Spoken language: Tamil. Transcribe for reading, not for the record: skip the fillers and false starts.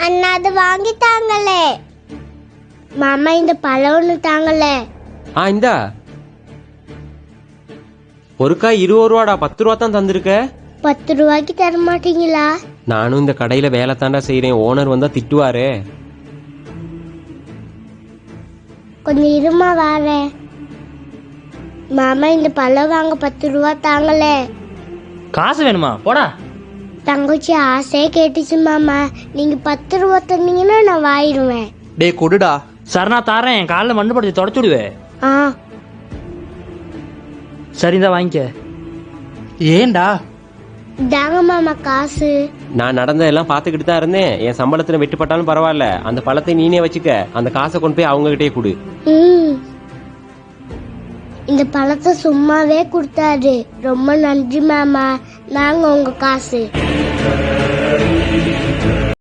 அண்ணா அது வாங்கி தாங்களே. மாமா இந்த பழம் ஒண்ணு தாங்களே. இந்தா ஒரு காய் 20 ரூபாடா, 10 ரூபா தான் தந்திருக்க. 10 ரூபாய்க்கு தர மாட்டீங்களா? நானும் இந்த கடையில வேலை தாண்டா செய்யறேன், ஓனர் வந்தா திட்டுவாரே. கொஞ்சம் இருமா வாரேன். மாமா இந்த பழம் வாங்க 10 ரூபா தாங்களே. காசு வேணுமா? போடா. தங்கச்சி ஆசையே கேட்டுச்சு மாமா. நீங்க 10 ரூபா தந்தீங்கன்னா நான் வாங்கிடுவேன். டே கொடுடா. சரி நான் தாரேன், என் காலில் மண்ணு படுத்து தொடச்சு விடுவேன். ஆ சரிதான் வாங்கிக்க. ஏண்டா? தாங்க மாமா காசு. நான் நடந்ததெல்லாம் பாத்துக்கிட்டு தான் இருந்தேன். என் சம்பளத்துல வெட்டுப்பட்டாலும் பரவாயில்ல, அந்த பழத்தை நீனே வச்சுக்க. அந்த காசை கொண்டு போய் அவங்க கிட்டே கொடு. இந்த பழத்தை சும்மாவே கொடுத்தாரு. ரொம்ப நன்றி மாமா. நாங்க உங்க காசு.